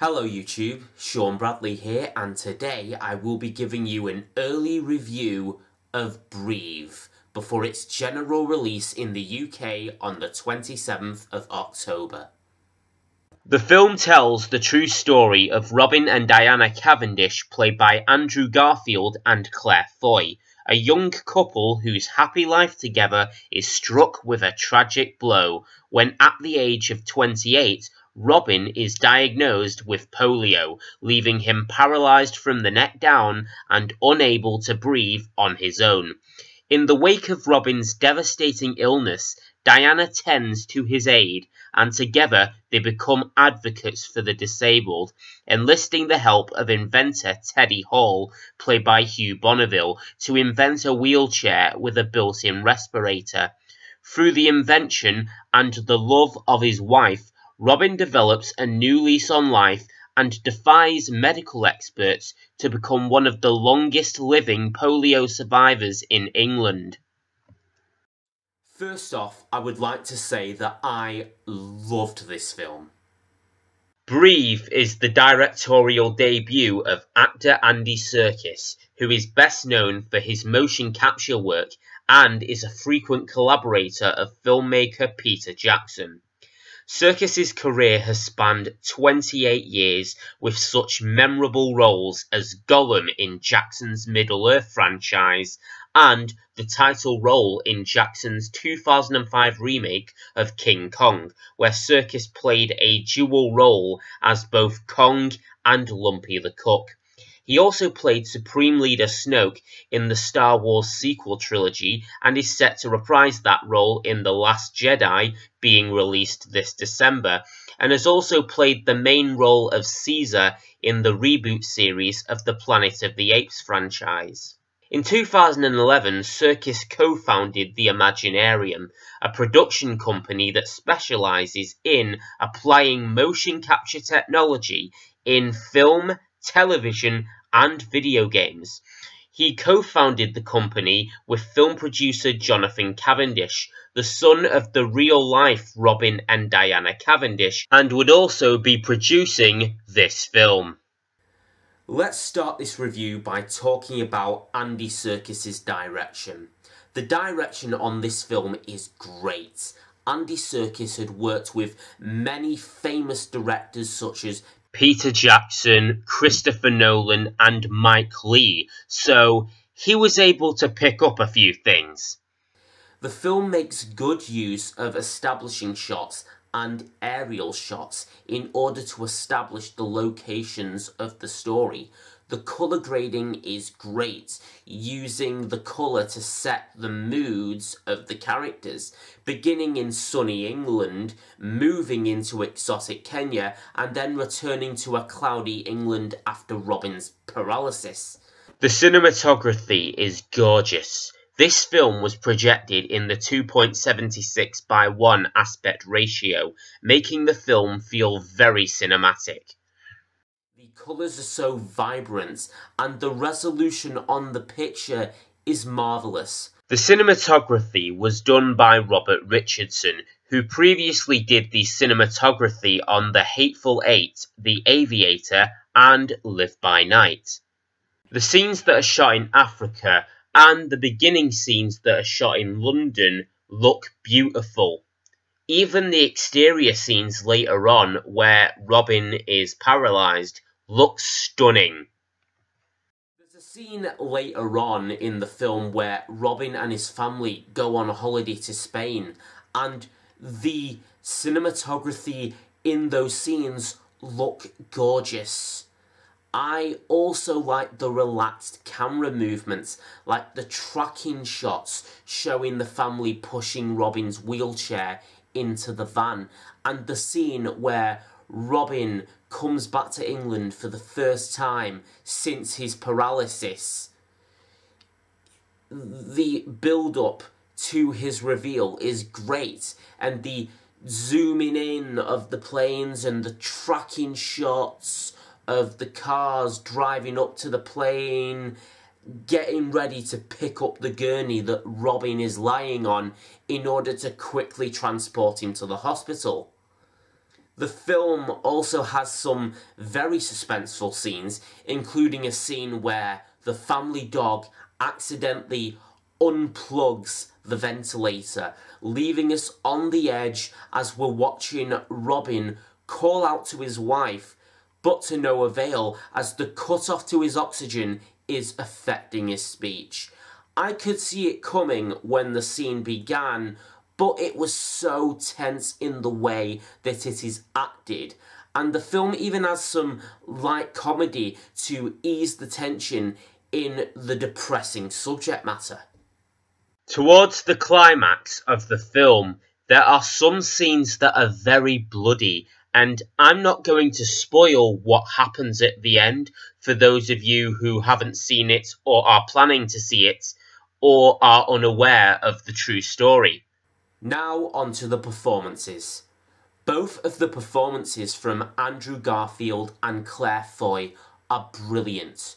Hello YouTube, Sean Bradley here, and today I will be giving you an early review of Breathe before its general release in the UK on the 27th of October. The film tells the true story of Robin and Diana Cavendish, played by Andrew Garfield and Claire Foy, a young couple whose happy life together is struck with a tragic blow when, at the age of 28, Robin is diagnosed with polio, leaving him paralysed from the neck down and unable to breathe on his own. In the wake of Robin's devastating illness, Diana tends to his aid, and together they become advocates for the disabled, enlisting the help of inventor Teddy Hall, played by Hugh Bonneville, to invent a wheelchair with a built-in respirator. Through the invention and the love of his wife, Robin develops a new lease on life and defies medical experts to become one of the longest living polio survivors in England. First off, I would like to say that I loved this film. Breathe is the directorial debut of actor Andy Serkis, who is best known for his motion capture work and is a frequent collaborator of filmmaker Peter Jackson. Serkis's career has spanned 28 years with such memorable roles as Gollum in Jackson's Middle-earth franchise and the title role in Jackson's 2005 remake of King Kong, where Serkis played a dual role as both Kong and Lumpy the Cook. He also played Supreme Leader Snoke in the Star Wars sequel trilogy and is set to reprise that role in The Last Jedi, being released this December, and has also played the main role of Caesar in the reboot series of the Planet of the Apes franchise. In 2011, Serkis co-founded the Imaginarium, a production company that specialises in applying motion capture technology in film, television and video games. He co-founded the company with film producer Jonathan Cavendish, the son of the real-life Robin and Diana Cavendish, and would also be producing this film. Let's start this review by talking about Andy Serkis's direction. The direction on this film is great. Andy Serkis had worked with many famous directors such as Peter Jackson, Christopher Nolan and Mike Leigh, so he was able to pick up a few things. The film makes good use of establishing shots and aerial shots in order to establish the locations of the story. The colour grading is great, using the colour to set the moods of the characters, beginning in sunny England, moving into exotic Kenya, and then returning to a cloudy England after Robin's paralysis. The cinematography is gorgeous. This film was projected in the 2.76:1 aspect ratio, making the film feel very cinematic. The colours are so vibrant, and the resolution on the picture is marvellous. The cinematography was done by Robert Richardson, who previously did the cinematography on The Hateful Eight, The Aviator, and Live by Night. The scenes that are shot in Africa and the beginning scenes that are shot in London look beautiful. Even the exterior scenes later on, where Robin is paralysed, look stunning. There's a scene later on in the film where Robin and his family go on a holiday to Spain, and the cinematography in those scenes look gorgeous. I also like the relaxed camera movements, like the tracking shots showing the family pushing Robin's wheelchair into the van, and the scene where Robin comes back to England for the first time since his paralysis. The build-up to his reveal is great, and the zooming in of the planes and the tracking shots of the cars driving up to the plane, getting ready to pick up the gurney that Robin is lying on in order to quickly transport him to the hospital. The film also has some very suspenseful scenes, including a scene where the family dog accidentally unplugs the ventilator, leaving us on the edge as we're watching Robin call out to his wife, but to no avail as the cut-off to his oxygen is affecting his speech. I could see it coming when the scene began, but it was so tense in the way that it is acted, and the film even has some light comedy to ease the tension in the depressing subject matter. Towards the climax of the film, there are some scenes that are very bloody, and I'm not going to spoil what happens at the end for those of you who haven't seen it or are planning to see it or are unaware of the true story. Now on to the performances. Both of the performances from Andrew Garfield and Claire Foy are brilliant.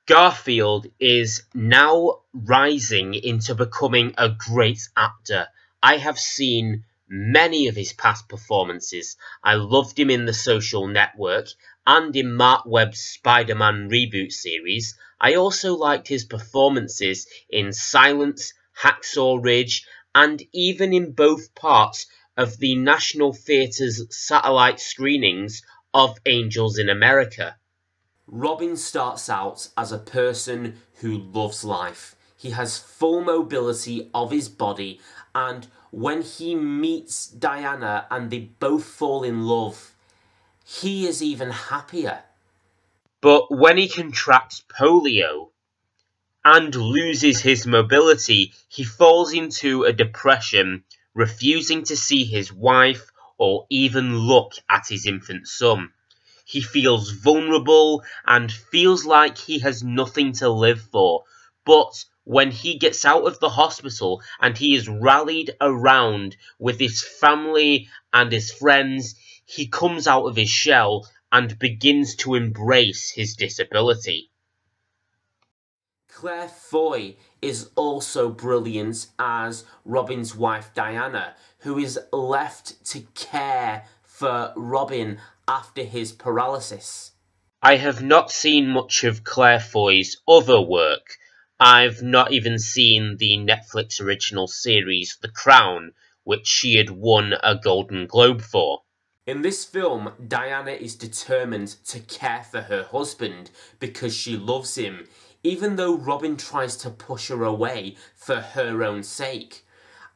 Garfield is now rising into becoming a great actor. I have seen many of his past performances. I loved him in The Social Network and in Marc Webb's Spider-Man reboot series. I also liked his performances in Silence, Hacksaw Ridge, and even in both parts of the National Theatre's satellite screenings of Angels in America. Robin starts out as a person who loves life. He has full mobility of his body, and when he meets Diana and they both fall in love, he is even happier. But when he contracts polio and loses his mobility, he falls into a depression, refusing to see his wife or even look at his infant son. He feels vulnerable and feels like he has nothing to live for. But when he gets out of the hospital and he is rallied around with his family and his friends, he comes out of his shell and begins to embrace his disability. Claire Foy is also brilliant as Robin's wife Diana, who is left to care for Robin after his paralysis. I have not seen much of Claire Foy's other work. I've not even seen the Netflix original series The Crown, which she had won a Golden Globe for. In this film, Diana is determined to care for her husband because she loves him, even though Robin tries to push her away for her own sake.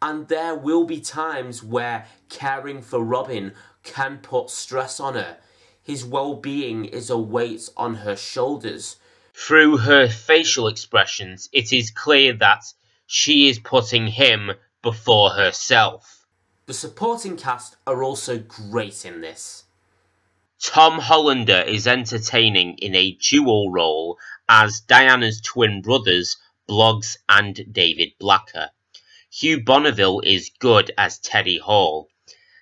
And there will be times where caring for Robin can put stress on her. His well-being is a weight on her shoulders. Through her facial expressions, it is clear that she is putting him before herself. The supporting cast are also great in this. Tom Hollander is entertaining in a dual role as Diana's twin brothers, Bloggs and David Blacker. Hugh Bonneville is good as Teddy Hall.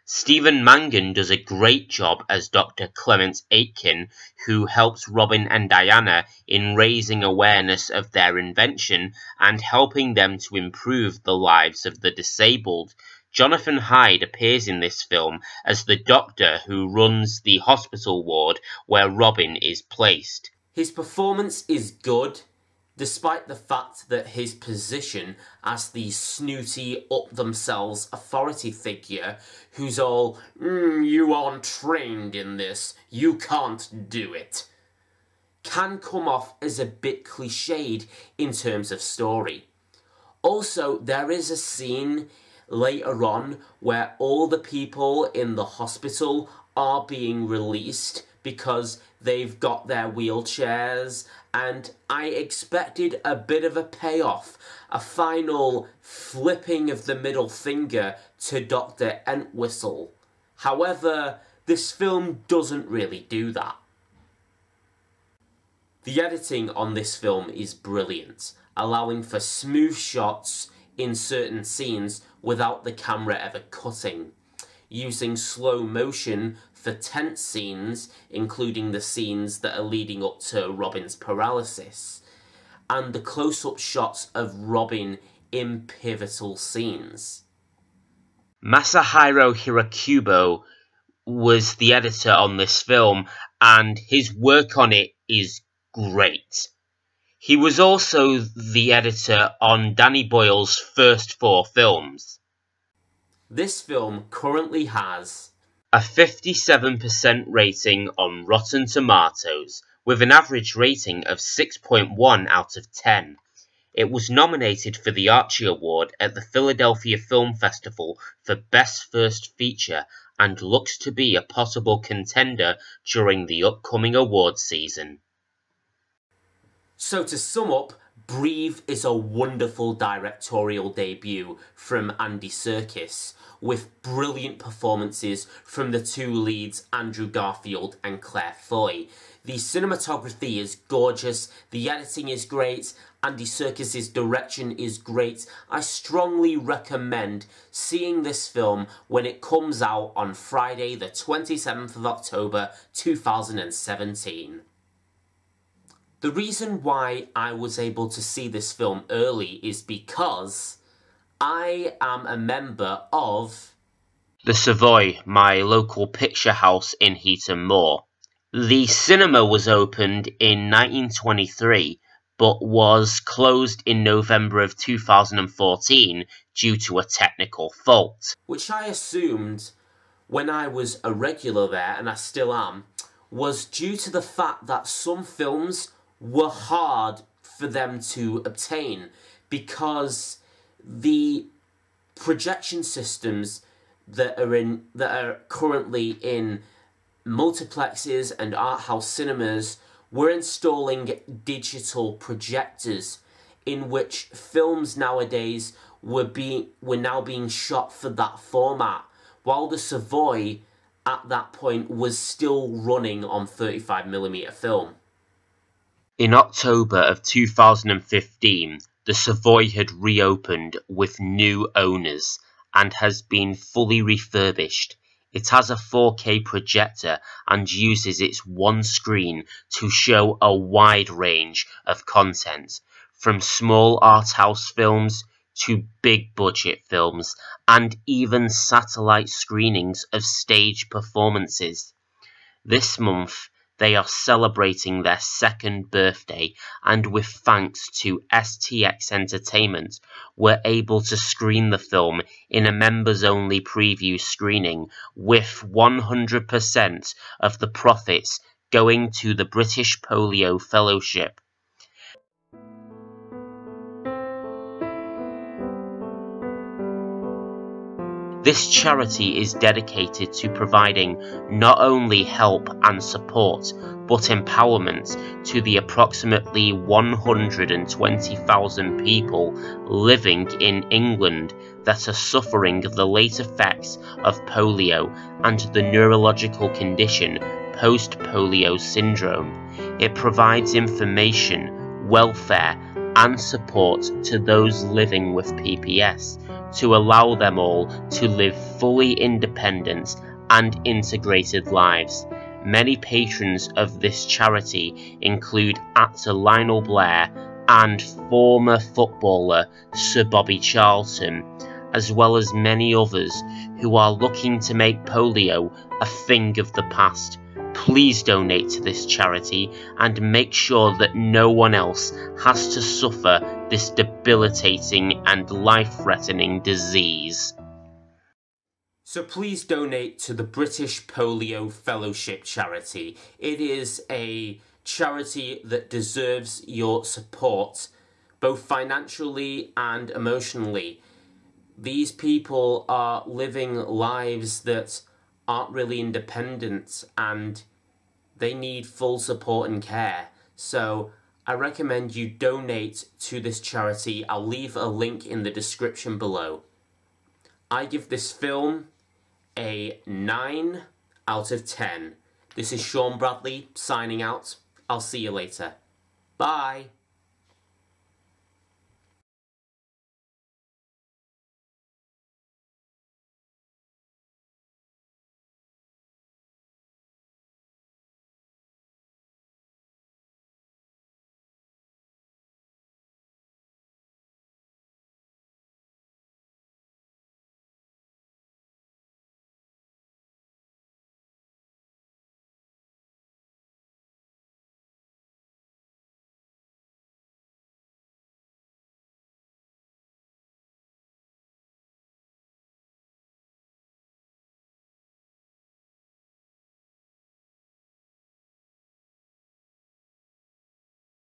Stephen Mangan does a great job as Dr. Clement Aitken, who helps Robin and Diana in raising awareness of their invention and helping them to improve the lives of the disabled. Jonathan Hyde appears in this film as the doctor who runs the hospital ward where Robin is placed. His performance is good, despite the fact that his position as the snooty, up-themselves authority figure who's all, you aren't trained in this, you can't do it, can come off as a bit cliched in terms of story. Also, there is a scene later on where all the people in the hospital are being released because they've got their wheelchairs, and I expected a bit of a payoff, a final flipping of the middle finger to Dr. Entwistle. However, this film doesn't really do that. The editing on this film is brilliant, allowing for smooth shots in certain scenes without the camera ever cutting, using slow motion for tense scenes, including the scenes that are leading up to Robin's paralysis, and the close-up shots of Robin in pivotal scenes. Masahiro Hirakubo was the editor on this film, and his work on it is great. He was also the editor on Danny Boyle's first 4 films. This film currently has a 57% rating on Rotten Tomatoes, with an average rating of 6.1 out of 10. It was nominated for the Archie Award at the Philadelphia Film Festival for Best First Feature and looks to be a possible contender during the upcoming awards season. So to sum up, Breathe is a wonderful directorial debut from Andy Serkis, with brilliant performances from the 2 leads, Andrew Garfield and Claire Foy. The cinematography is gorgeous, the editing is great, Andy Serkis' direction is great. I strongly recommend seeing this film when it comes out on Friday the 27th of October 2017. The reason why I was able to see this film early is because I am a member of the Savoy, my local picture house in Heaton Moor. The cinema was opened in 1923, but was closed in November of 2014 due to a technical fault. Which I assumed, when I was a regular there, and I still am, was due to the fact that some films were hard for them to obtain, because the projection systems that are currently in multiplexes and art house cinemas were installing digital projectors, in which films nowadays were now being shot for that format, while the Savoy at that point was still running on 35mm film. In October of 2015, the Savoy had reopened with new owners and has been fully refurbished. It has a 4K projector and uses its one screen to show a wide range of content, from small art house films to big budget films, and even satellite screenings of stage performances. This month, they are celebrating their 2nd birthday, and with thanks to STX Entertainment, were able to screen the film in a members-only preview screening, with 100% of the profits going to the British Polio Fellowship. This charity is dedicated to providing not only help and support, but empowerment to the approximately 120,000 people living in England that are suffering the late effects of polio and the neurological condition post-polio syndrome. It provides information, welfare, and support to those living with PPS, to allow them all to live fully independent and integrated lives. Many patrons of this charity include actor Lionel Blair and former footballer Sir Bobby Charlton, as well as many others who are looking to make polio a thing of the past. Please donate to this charity and make sure that no one else has to suffer this debilitating and life-threatening disease. So please donate to the British Polio Fellowship charity. It is a charity that deserves your support, both financially and emotionally. These people are living lives that aren't really independent, and they need full support and care. So I recommend you donate to this charity. I'll leave a link in the description below. I give this film a 9 out of 10. This is Sean Bradley signing out. I'll see you later. Bye.